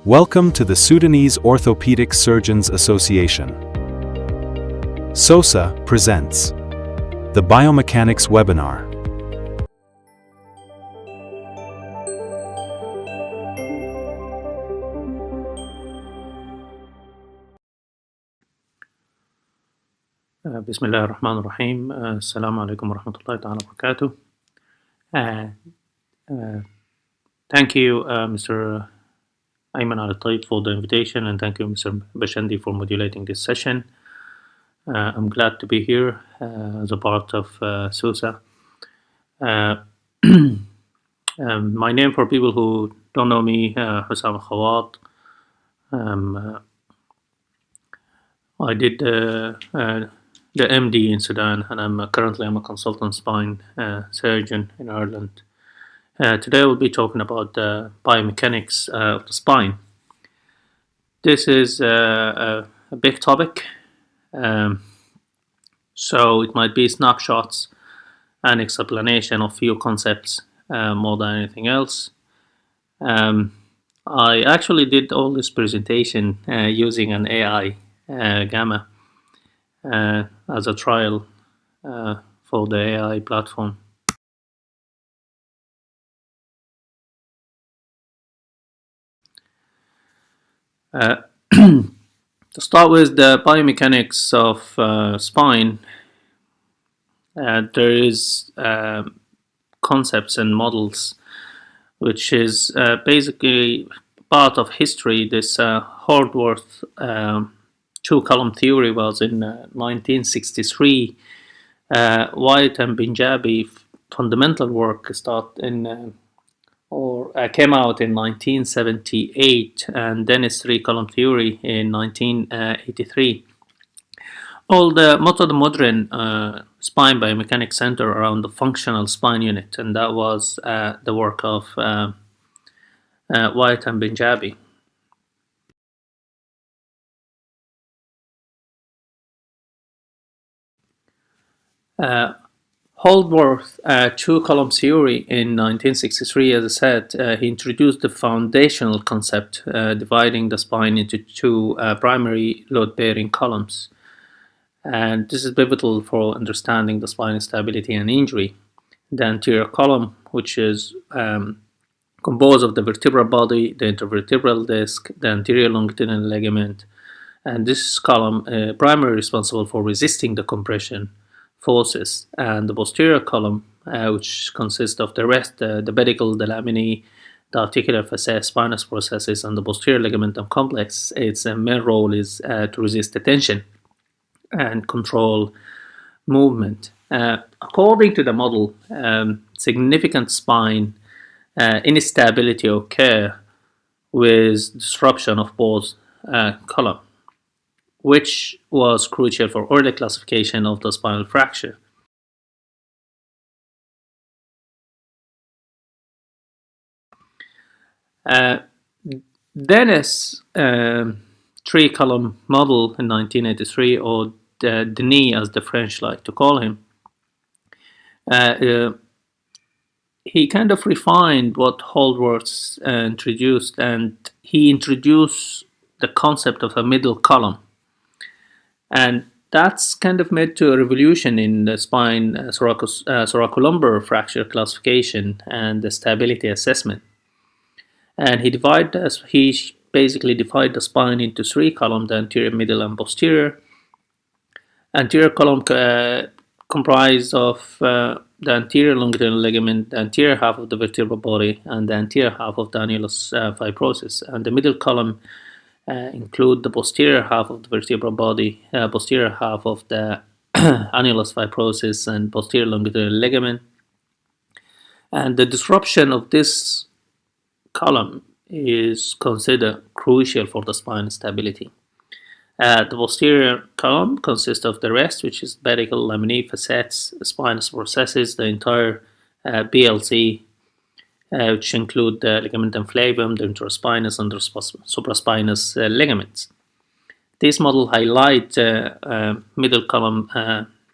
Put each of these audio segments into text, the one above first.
Welcome to the Sudanese Orthopedic Surgeons Association. SOSA presents the Biomechanics webinar. بسم الله الرحمن الرحيم. السلام عليكم ورحمة الله تعالى وبركاته. Thank you, Mr. Ayman Al-Taib, for the invitation, and thank you, Mr. Bashandi, for modulating this session. I'm glad to be here as a part of SOSA. My name, for people who don't know me, Hussam Elkhawad. I did the MD in Sudan, and I'm currently a consultant spine surgeon in Ireland. Today we'll be talking about the biomechanics of the spine. This is a big topic, so it might be snapshots and explanation of few concepts more than anything else. I actually did all this presentation using an AI Gamma as a trial for the AI platform. To start with the biomechanics of spine, there is concepts and models, which is basically part of history. This Hordworth two-column theory was in 1963. White and Punjabi fundamental work came out in 1978, and then its three-column theory in 1983. Most of the modern spine biomechanics center around the functional spine unit, and that was the work of White and Punjabi. Hordworth two-column theory in 1963, as I said, he introduced the foundational concept dividing the spine into two primary load-bearing columns. And this is pivotal for understanding the spine stability and injury. The anterior column, which is composed of the vertebral body, the intervertebral disc, the anterior longitudinal ligament, and this column primarily responsible for resisting the compression forces, and the posterior column, which consists of the rest, the pedicle, the laminae, the articular facet, spinous processes, and the posterior ligamentum complex. Its main role is to resist the tension and control movement. According to the model, significant spine instability occur with disruption of both columns, which was crucial for early classification of the spinal fracture. Dennis' three-column model in 1983, or Denis as the French like to call him, he kind of refined what Hordworth introduced, and he introduced the concept of a middle column. And that's kind of made to a revolution in the spine thoracolumbar fracture classification and the stability assessment. And he basically divided the spine into three columns: the anterior, middle, and posterior. Anterior column comprised of the anterior longitudinal ligament, the anterior half of the vertebral body, and the anterior half of the annulus fibrosus. And the middle column include the posterior half of the vertebral body, posterior half of the annulus fibrosus, and posterior longitudinal ligament. And the disruption of this column is considered crucial for the spine stability. The posterior column consists of the rest, which is pedicle, laminae, facets, spinous processes, the entire BLC, which include the ligamentum flavum, the interspinous and the supraspinous ligaments. This model highlights middle column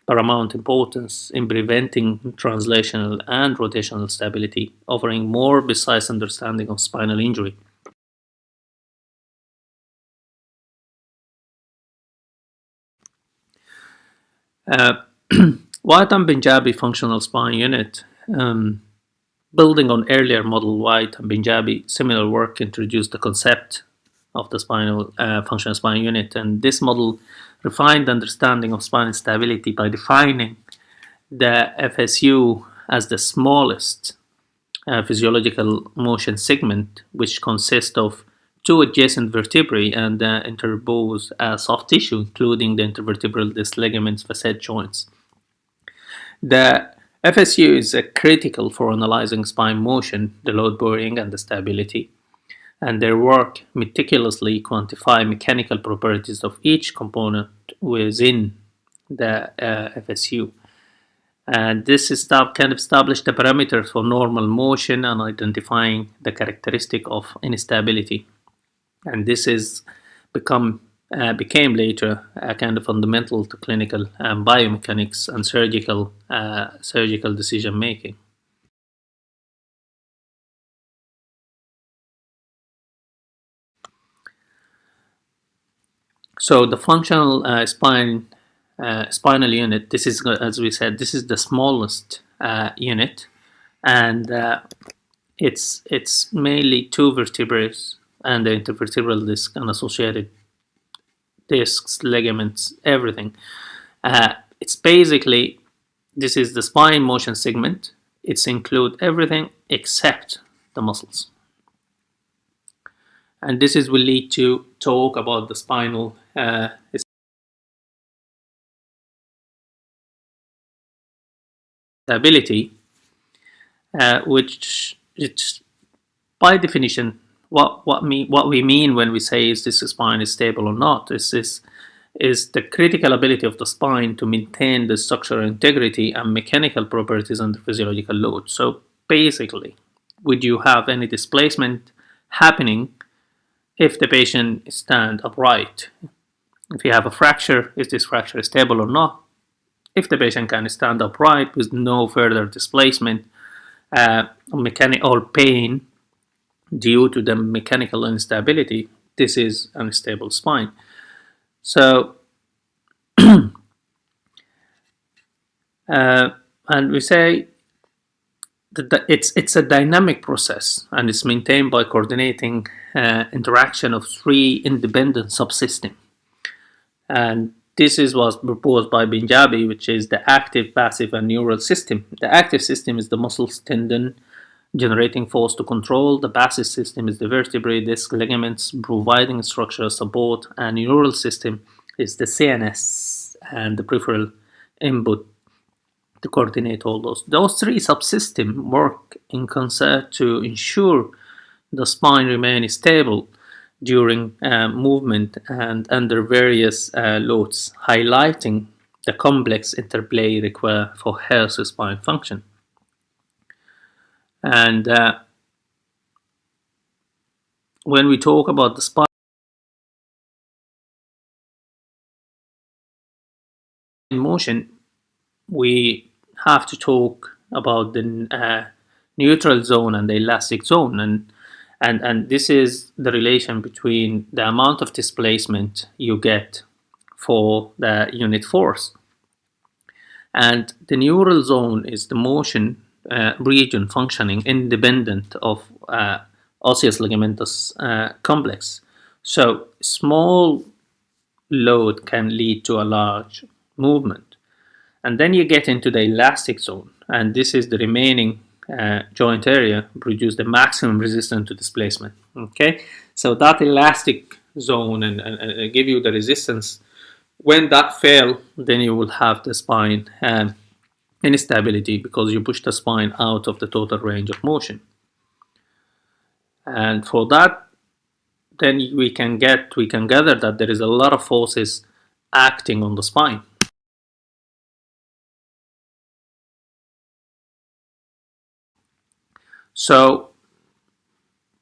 paramount importance in preventing translational and rotational stability, offering more precise understanding of spinal injury. Uh, White and Punjabi functional spine unit. Building on earlier model, White and Punjabi, similar work introduced the concept of the spinal functional spine unit, and this model refined understanding of spinal stability by defining the FSU as the smallest physiological motion segment, which consists of two adjacent vertebrae and interpose soft tissue, including the intervertebral disc ligaments, facet joints. The FSU is critical for analyzing spine motion, the load bearing, and the stability, and their work meticulously quantify mechanical properties of each component within the FSU. And this can establish the parameters for normal motion and identifying the characteristic of instability. And this is became later a kind of fundamental to clinical biomechanics and surgical decision making. So the functional spinal unit. This is, as we said, this is the smallest unit, and it's mainly two vertebrae and the intervertebral disc and associated discs, ligaments, everything. It's basically, this is the spine motion segment. It's include everything except the muscles. And this is will lead to talk about the spinal stability, which it's by definition what we mean when we say is this spine is stable or not. Is the critical ability of the spine to maintain the structural integrity and mechanical properties under physiological load. So basically, would you have any displacement happening if the patient stand upright? If you have a fracture, is this fracture stable or not? If the patient can stand upright with no further displacement or pain due to the mechanical instability, this is an unstable spine. So, and we say that it's a dynamic process, and it's maintained by coordinating interaction of three independent subsystems. And this was proposed by Punjabi, which is the active, passive, and neural system. The active system is the muscles, tendon, generating force to control. The passive system is the vertebrae, disc, ligaments, providing structural support. And neural system is the CNS and the peripheral input to coordinate all those. Those three subsystems work in concert to ensure the spine remains stable during movement and under various loads, highlighting the complex interplay required for healthy spine function. And when we talk about the spine motion, we have to talk about the neutral zone and the elastic zone, and this is the relation between the amount of displacement you get for the unit force. And the neural zone is the motion region functioning independent of osseous ligamentous complex. So small load can lead to a large movement. And then you get into the elastic zone, and this is the remaining joint area produce the maximum resistance to displacement. Okay, so that elastic zone and give you the resistance. When that fail, then you will have the spine instability because you push the spine out of the total range of motion. And for that, then we can gather that there is a lot of forces acting on the spine. So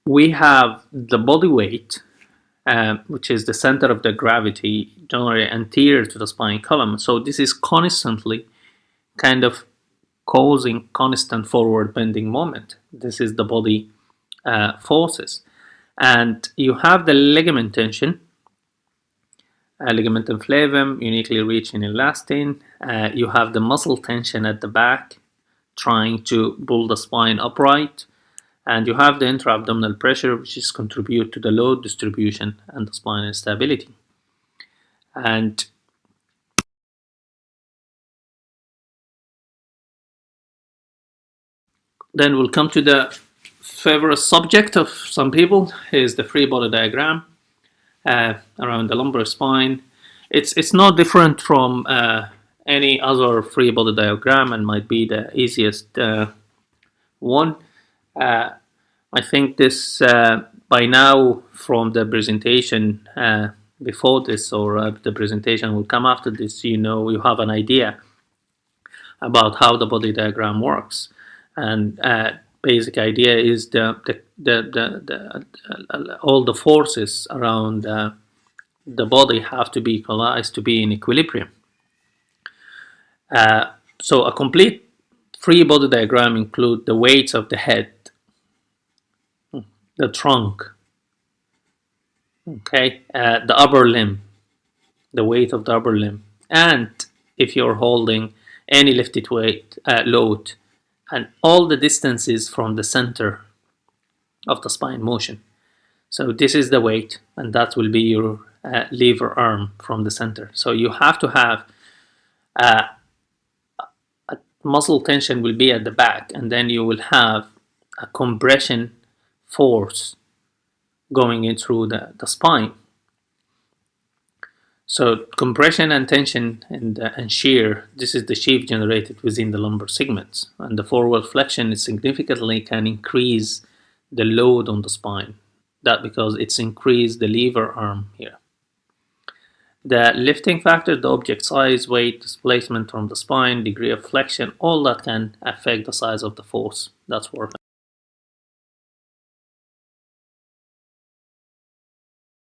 we have the body weight, which is the center of the gravity, generally anterior to the spine column. So this is constantly kind of causing constant forward bending moment. This is the body forces. And you have the ligament tension, ligamentum flavum, uniquely rich in elastin. You have the muscle tension at the back, trying to pull the spine upright. And you have the intra-abdominal pressure, which is contribute to the load distribution and the spinal stability. And then we'll come to the favorite subject of some people, is the free body diagram around the lumbar spine. It's not different from any other free body diagram and might be the easiest one. I think this by now from the presentation before this, or the presentation will come after this, you have an idea about how the body diagram works. And basic idea is all the forces around the body have to be equalized to be in equilibrium. So a complete free body diagram includes the weights of the head, the trunk, okay, the upper limb, the weight of the upper limb, and if you're holding any lifted weight load, and all the distances from the center of the spine motion. So this is the weight, and that will be your lever arm from the center. So you have to have a muscle tension will be at the back, and then you will have a compression force going in through the spine. So compression and tension and shear, this is the shear generated within the lumbar segments. And the forward flexion significantly can increase the load on the spine. That because it's increased the lever arm here. The lifting factor, the object size, weight, displacement from the spine, degree of flexion, all that can affect the size of the force that's working.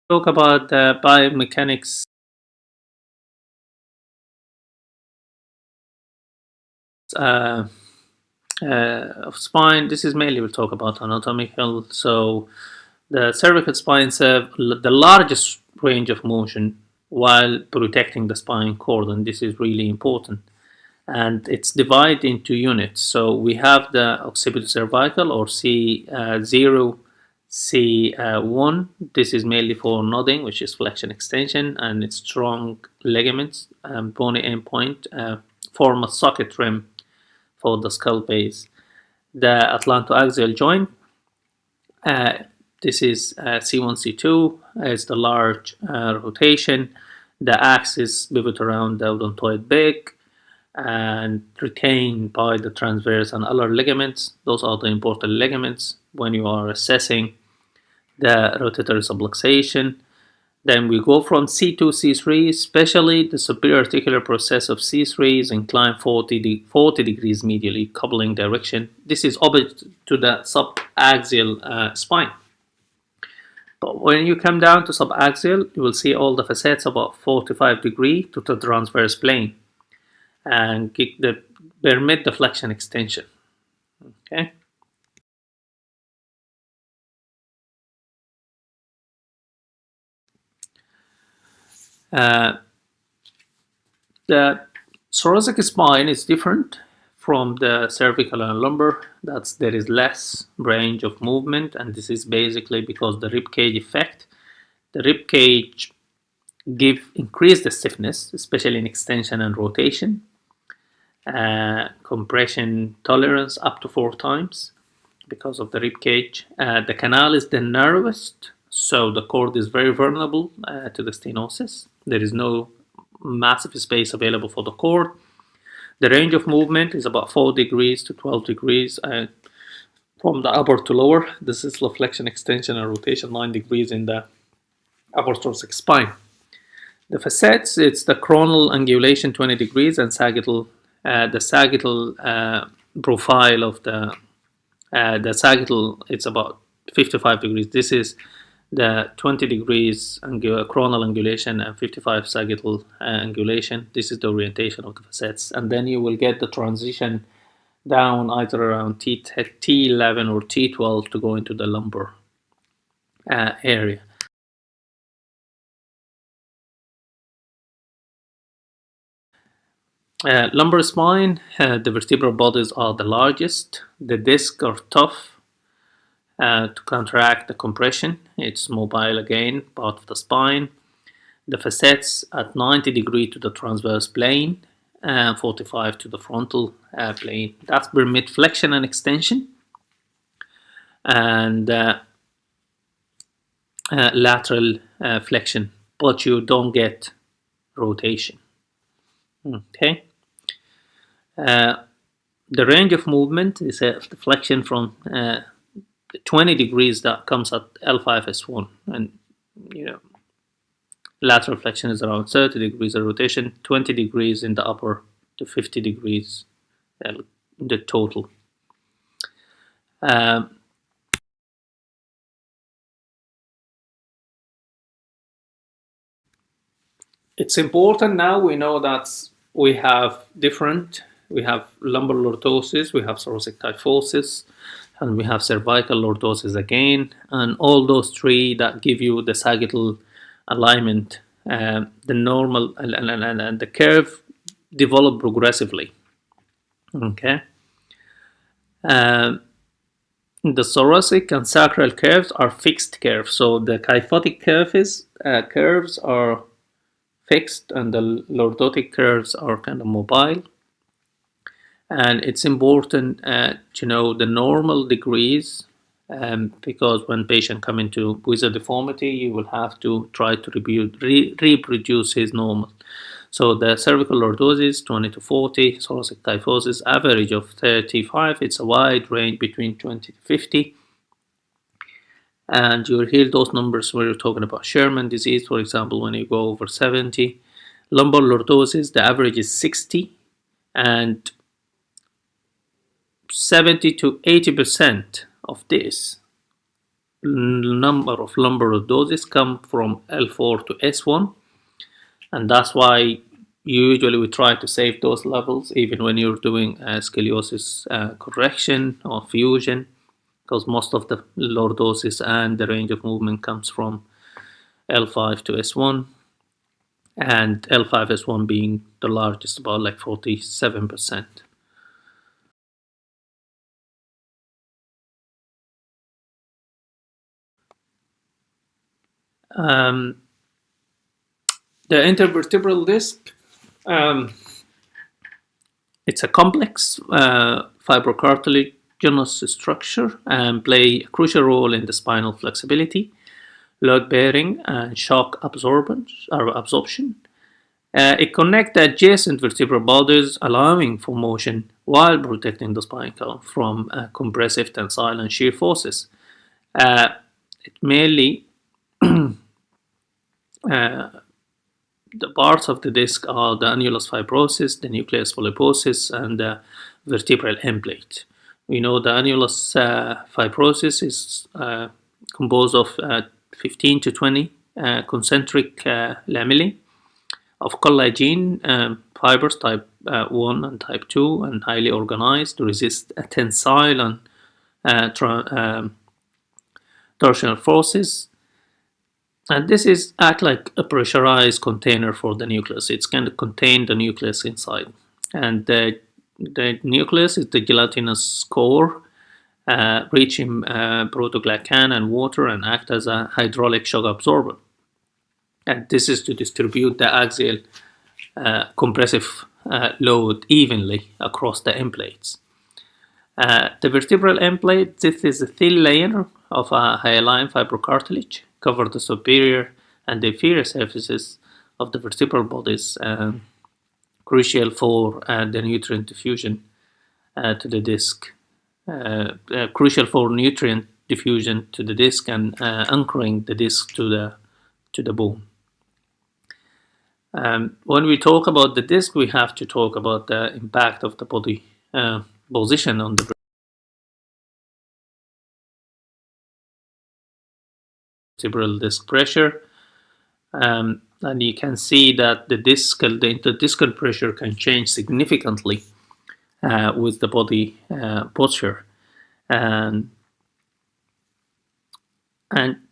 Talk about the biomechanics of spine. This is mainly we'll talk about anatomical. So the cervical spines have the largest range of motion while protecting the spine cord, and this is really important. And it's divided into units. So we have the occipitocervical or C0, C1. This is mainly for nodding, which is flexion extension, and its strong ligaments, bony endpoint, form a socket rim for the skull base. The atlantoaxial joint, this is C1, C2, is the large rotation. The axis pivot around the odontoid beak and retained by the transverse and ulnar ligaments. Those are the important ligaments when you are assessing the rotatory subluxation. Then we go from C2, C3, especially the superior articular process of C3 is inclined 40 degrees medially, coupling direction. This is opposite to the subaxial spine. But when you come down to subaxial, you will see all the facets about 45 degrees to the transverse plane and permit the flexion extension. Okay. The thoracic spine is different from the cervical and lumbar. There is less range of movement, and this is basically because the rib cage effect. The rib cage increase the stiffness, especially in extension and rotation. Compression tolerance up to 4 times because of the rib cage. The canal is the narrowest, so the cord is very vulnerable to the stenosis. There is no massive space available for the cord. The range of movement is about 4 degrees to 12 degrees from the upper to lower. This is the flexion, extension, and rotation 9 degrees in the upper thoracic spine. The facets, it's the coronal angulation 20 degrees and sagittal. The sagittal profile of the sagittal, it's about 55 degrees. This is the 20 degrees coronal angulation and 55 sagittal angulation. This is the orientation of the facets. And then you will get the transition down either around T11 or T12 to go into the lumbar area. Lumbar spine, the vertebral bodies are the largest. The discs are tough to counteract the compression. It's mobile again, part of the spine. The facets at 90 degrees to the transverse plane and 45 to the frontal plane. That's permit flexion and extension, and lateral flexion, but you don't get rotation. Okay. The range of movement is the flexion from 20 degrees that comes at L5S1, and lateral flexion is around 30 degrees of rotation, 20 degrees in the upper to 50 degrees the total. It's important now. We know that we have lumbar lordosis, we have thoracic kyphosis, and we have cervical lordosis again, and all those three that give you the sagittal alignment, the normal and the curve develop progressively. Okay. The thoracic and sacral curves are fixed curves, so the kyphotic curves are fixed, and the lordotic curves are kind of mobile. And it's important to know the normal degrees, because when patient come into with a deformity, you will have to try to reproduce his normal. So the cervical lordosis 20 to 40, thoracic kyphosis average of 35. It's a wide range between 20 to 50. And you'll hear those numbers when you're talking about Sherman disease, for example, when you go over 70. Lumbar lordosis, the average is 60, and 70 to 80% of this number of lumbar lordosis come from L4 to S1, and that's why usually we try to save those levels even when you're doing scoliosis correction or fusion, because most of the lordosis and the range of movement comes from L5 to S1, and L5S1 being the largest, about like 47%. The intervertebral disc, it's a complex fibrocartilaginous structure and play a crucial role in the spinal flexibility, load bearing, and shock absorption. It connects the adjacent vertebral bodies, allowing for motion while protecting the spine column from compressive, tensile, and shear forces. It mainly the parts of the disc are the annulus fibrosus, the nucleus polyposis, and the vertebral end plate. We know the annulus fibrosus is composed of 15 to 20 concentric lamellae of collagen fibers type 1 and type 2, and highly organized to resist tensile and torsional forces. And this is act like a pressurized container for the nucleus. It's going to contain the nucleus inside. And the nucleus is the gelatinous core, rich in protoglycan and water, and act as a hydraulic shock absorber. And this is to distribute the axial compressive load evenly across the end plates. The vertebral end plate, this is a thin layer of hyaline fibrocartilage, cover the superior and the inferior surfaces of the vertebral bodies, crucial for the nutrient diffusion to the disc. Crucial for nutrient diffusion to the disc and anchoring the disc to the bone. When we talk about the disc, we have to talk about the impact of the body position on the vertebral disc pressure, and you can see that the interdiscal pressure can change significantly with the body posture. And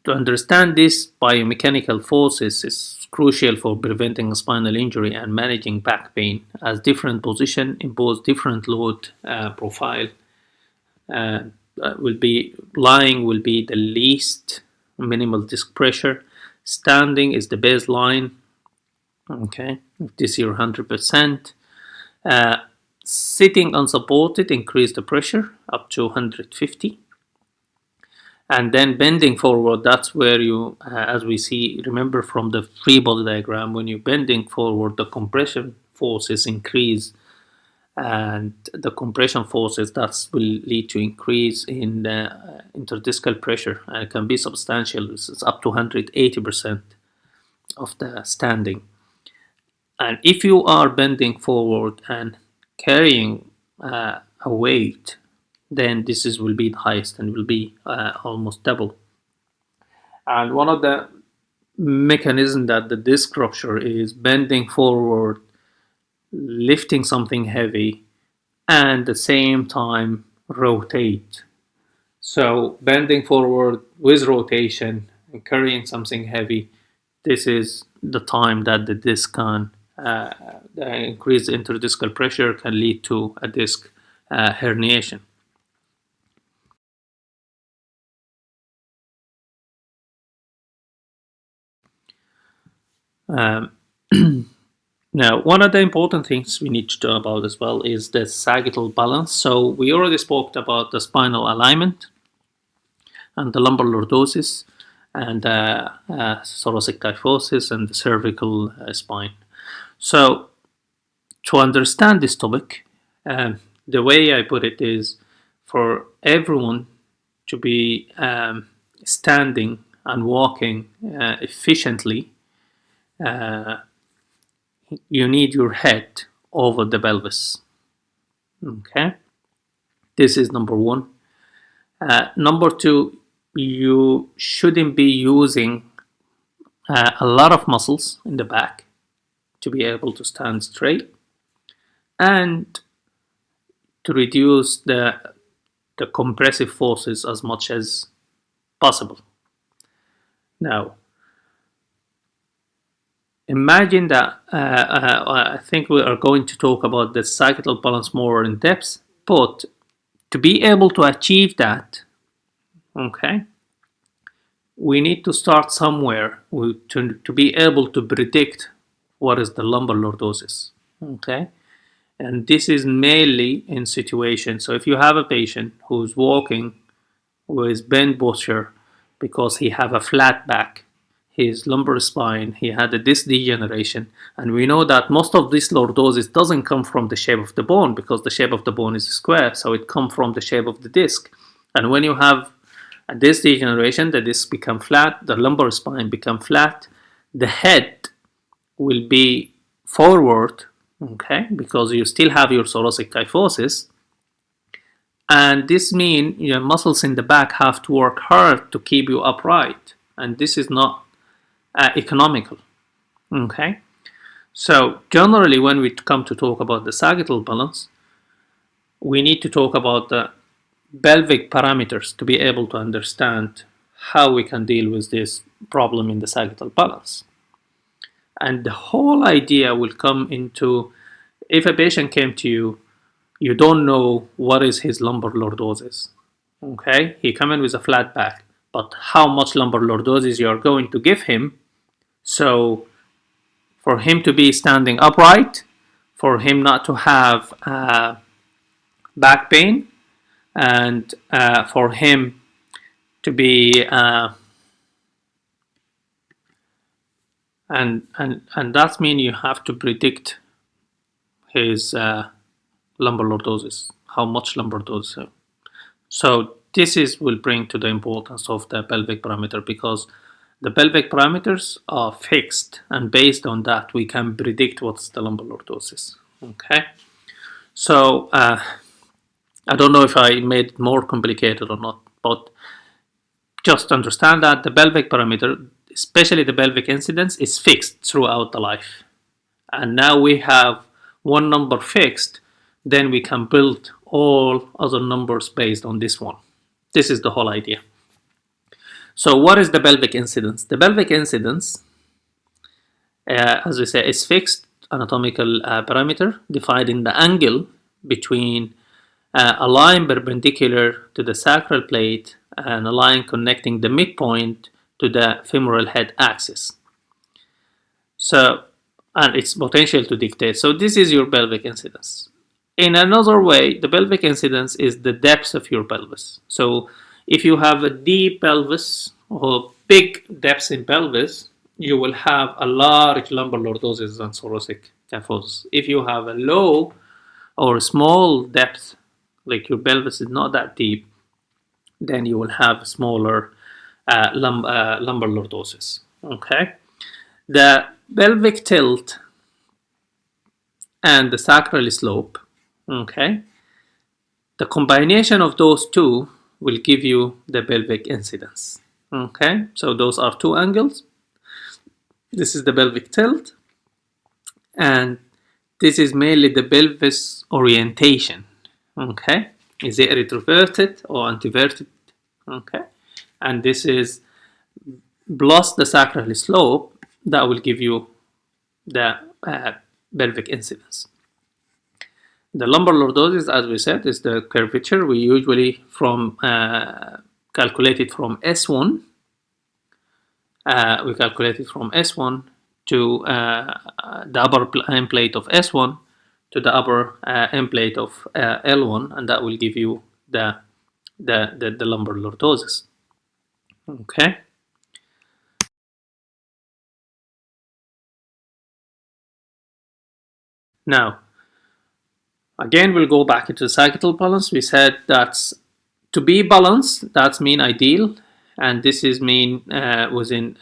to understand these biomechanical forces is crucial for preventing spinal injury and managing back pain, as different position impose different load profile. Will be lying will be the least minimal disc pressure. Standing is the baseline. Okay, this here 100%. Sitting unsupported increase the pressure up to 150. And then bending forward, that's where you, as we see, remember from the free body diagram, when you're bending forward, the compression forces increase, and the compression forces that will lead to increase in the interdiscal pressure, and it can be substantial. It's up to 180% of the standing. And if you are bending forward and carrying a weight, then this will be the highest and will be almost double. And one of the mechanisms that the disc rupture is bending forward, lifting something heavy, and at the same time rotate. So bending forward with rotation and carrying something heavy, this is the time that the disc can the increased interdiscal pressure can lead to a disc herniation. Now, one of the important things we need to know about as well is the sagittal balance. So we already spoke about the spinal alignment and the lumbar lordosis and thoracic kyphosis and the cervical spine. So to understand this topic, the way I put it is for everyone to be standing and walking efficiently, you need your head over the pelvis. Okay, this is number one. Number two, you shouldn't be using a lot of muscles in the back to be able to stand straight, and to reduce the compressive forces as much as possible. Now, imagine that I think we are going to talk about the sagittal balance more in depth, but to be able to achieve that, okay, we need to start somewhere to be able to predict what is the lumbar lordosis. Okay, and this is mainly in situations. So if you have a patient who's walking with bent posture because he have a flat back, his lumbar spine, he had a disc degeneration, and we know that most of this lordosis doesn't come from the shape of the bone because the shape of the bone is square, so it comes from the shape of the disc. And when you have a disc degeneration, the disc become flat, the lumbar spine become flat, the head will be forward, okay, because you still have your thoracic kyphosis, and this means your muscles in the back have to work hard to keep you upright, and this is not economical. Okay, so generally when we come to talk about the sagittal balance, we need to talk about the pelvic parameters to be able to understand how we can deal with this problem in the sagittal balance. And the whole idea will come into, if a patient came to you, you don't know what is his lumbar lordosis. Okay, he come in with a flat back, but how much lumbar lordosis you are going to give him? So for him to be standing upright, for him not to have back pain, and for him to be and that means you have to predict his lumbar lordosis, how much lumbar lordosis. So this will bring to the importance of the pelvic parameter, because the pelvic parameters are fixed, and based on that we can predict what's the lumbar lordosis. Okay, so I don't know if I made it more complicated or not, but just understand that the pelvic parameter, especially the pelvic incidence, is fixed throughout the life. And now we have one number fixed, then we can build all other numbers based on this one. This is the whole idea. So what is the pelvic incidence? The pelvic incidence as we say, is fixed anatomical parameter defining the angle between a line perpendicular to the sacral plate and a line connecting the midpoint to the femoral head axis. So, and its potential to dictate. So this is your pelvic incidence. In another way, the pelvic incidence is the depth of your pelvis. So if you have a deep pelvis or big depth in pelvis, you will have a large lumbar lordosis and thoracic kyphosis. If you have a low or small depth, like your pelvis is not that deep, then you will have smaller lumbar lordosis. Okay, the pelvic tilt and the sacral slope. Okay, the combination of those two will give you the pelvic incidence. Okay, so those are two angles. This is the pelvic tilt, and this is mainly the pelvis orientation. Okay, is it retroverted or antiverted? Okay, and this is plus the sacral slope that will give you the pelvic incidence. The lumbar lordosis, as we said, is the curvature. We usually calculate it from S1. We calculate it from S1 to the upper end plate of S1 to the upper end plate of L1, and that will give you the lumbar lordosis. Okay. Now, again, we'll go back into the sagittal balance. We said that's to be balanced, that's mean ideal, and this is mean within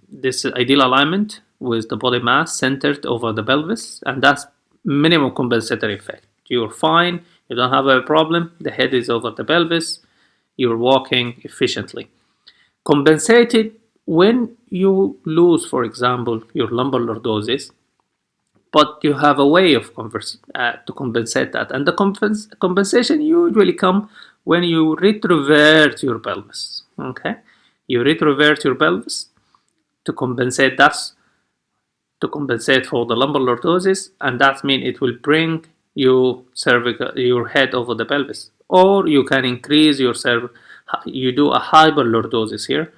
this ideal alignment with the body mass centered over the pelvis, and that's minimum compensatory effect. You're fine, you don't have a problem, the head is over the pelvis, you're walking efficiently. Compensated when you lose, for example, your lumbar lordosis, but you have a way of to compensate that, and the compensation usually come when you retrovert your pelvis. Okay, you retrovert your pelvis to compensate. That's to compensate for the lumbar lordosis, and that means it will bring your head over the pelvis, or you can increase your you do a hyperlordosis here.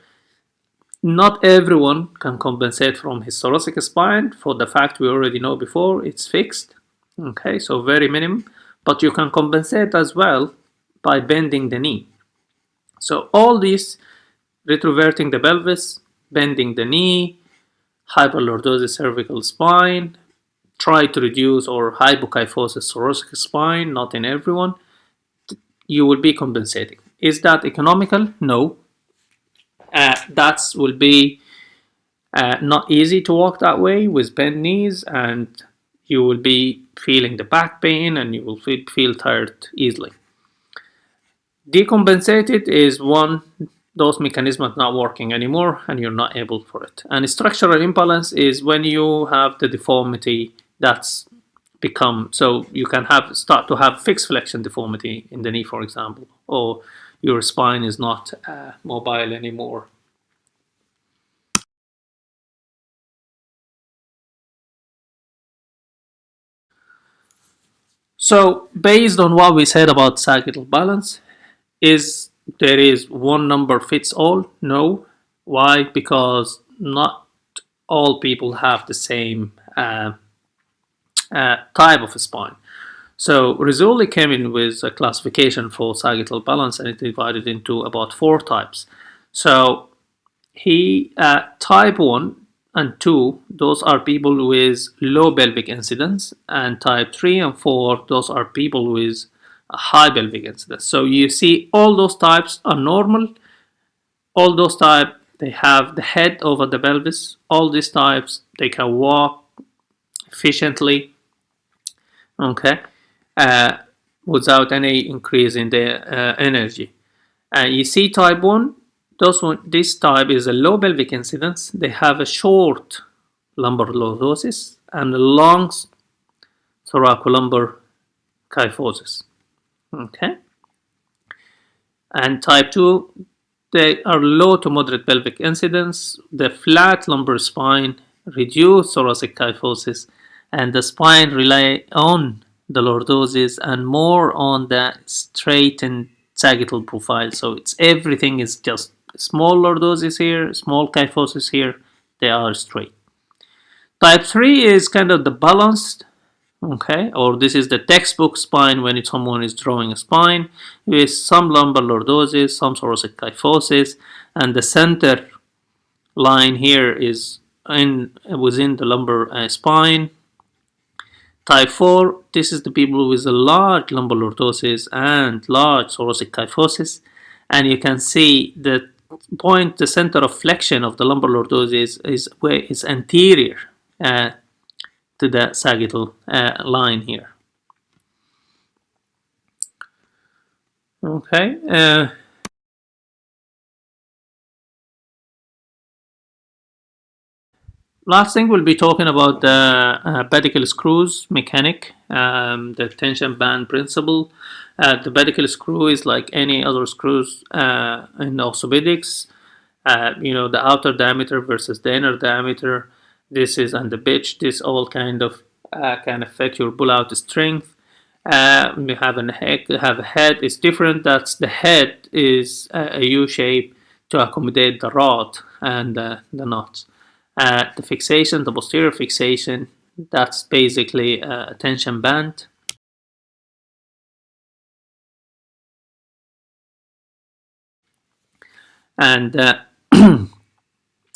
Not everyone can compensate from his thoracic spine for the fact we already know before, it's fixed. Okay, so very minimum, but you can compensate as well by bending the knee. So all these, retroverting the pelvis, bending the knee, hyperlordosis cervical spine, try to reduce or hypokyphosis thoracic spine, not in everyone, you will be compensating. Is that economical? No. That will be not easy to walk that way with bent knees, and you will be feeling the back pain and you will feel tired easily. Decompensated is one, those mechanisms not working anymore and you're not able for it. And structural imbalance is when you have the deformity that's become, so you can start to have fixed flexion deformity in the knee, for example, or your spine is not mobile anymore. So based on what we said about sagittal balance, is there is one number fits all? No. Why? Because not all people have the same type of spine. So Rizzoli came in with a classification for sagittal balance, and it divided into about 4 types. So he type 1 and 2, those are people with low pelvic incidence, and type 3 and 4, those are people with a high pelvic incidence. So you see all those types are normal. All those types, they have the head over the pelvis. All these types, they can walk efficiently, okay, without any increase in their energy. You see type 1, this type is a low pelvic incidence. They have a short lumbar lordosis and a long thoracolumbar kyphosis. Okay. And type 2, they are low to moderate pelvic incidence. The flat lumbar spine reduce thoracic kyphosis, and the spine rely on the lordosis and more on the straightened sagittal profile. So it's everything is just small lordosis here, small kyphosis here, they are straight. Type 3 is kind of the balanced, okay, or this is the textbook spine when someone is drawing a spine with some lumbar lordosis, some thoracic kyphosis, and the center line here is within the lumbar spine. Type 4, this is the people with a large lumbar lordosis and large thoracic kyphosis, and you can see the point, the center of flexion of the lumbar lordosis is where it's anterior to the sagittal line here. Okay. Last thing we'll be talking about the pedicle screws mechanic, the tension band principle. The pedicle screw is like any other screws in orthopedics. The outer diameter versus the inner diameter. This is and the pitch. This all kind of can affect your pull-out strength. We have a head. It's different. That's the head is a U shape to accommodate the rod and the nuts. The fixation, the posterior fixation, that's basically a tension band. And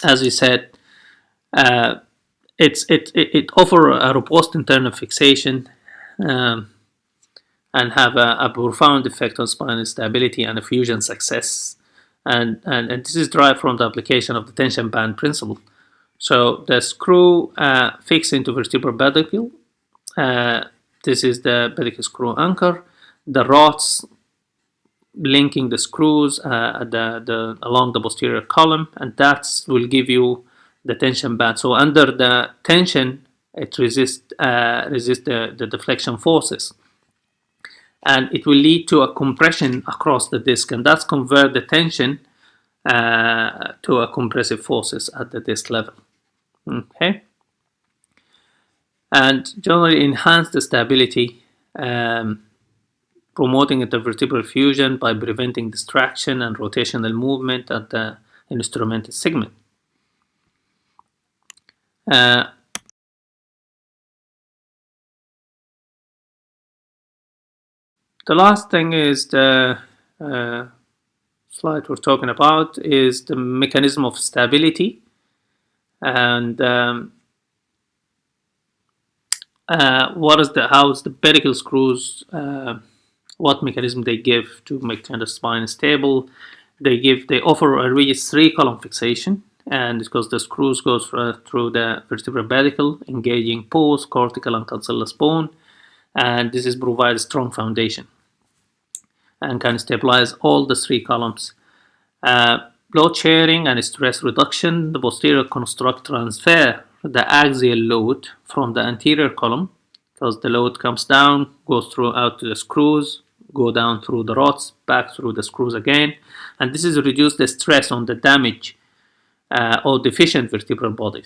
as we said, it offers a robust internal fixation and have a profound effect on spinal stability and fusion success. And this is derived from the application of the tension band principle. So the screw fixed into vertebral pedicle. This is the pedicle screw anchor. The rods linking the screws along the posterior column, and that will give you the tension band. So under the tension, it resists the deflection forces, and it will lead to a compression across the disc, and that's convert the tension to a compressive forces at the disc level. Okay, and generally enhance the stability, promoting intervertebral fusion by preventing distraction and rotational movement at the instrumented segment. The last thing is the slide we're talking about is the mechanism of stability, and how's the pedicle screws, what mechanism they give to make kind of spine stable. They offer a rigid 3-column fixation, and because the screws goes through the vertebral pedicle, engaging post, cortical, and cancellous bone, and this is provides strong foundation and can stabilize all the 3 columns. Load sharing and stress reduction. The posterior construct transfer the axial load from the anterior column, because the load comes down, goes out to the screws, go down through the rods, back through the screws again, and this is reduce the stress on the damaged or deficient vertebral body.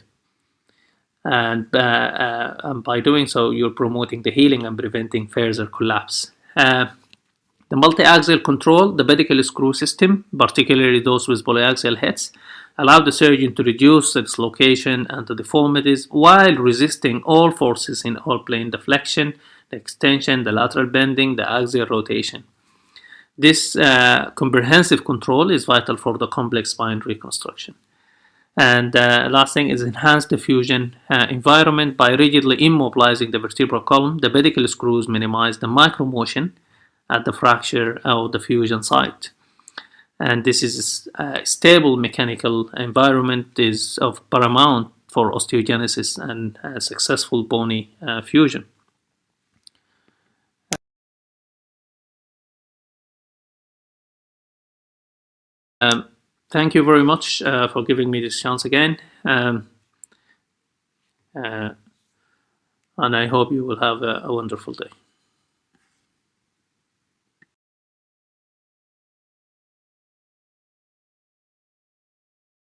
And by doing so, you're promoting the healing and preventing further collapse. The multi-axial control, the pedicle screw system, particularly those with polyaxial heads, allow the surgeon to reduce the dislocation and the deformities while resisting all forces in all plane deflection, the extension, the lateral bending, the axial rotation. This comprehensive control is vital for the complex spine reconstruction. And last thing is enhance the fusion environment by rigidly immobilizing the vertebral column. The pedicle screws minimize the micromotion at the fracture of the fusion site. And this is a stable mechanical environment is of paramount for osteogenesis and successful bony fusion. Thank you very much for giving me this chance again. And I hope you will have a wonderful day.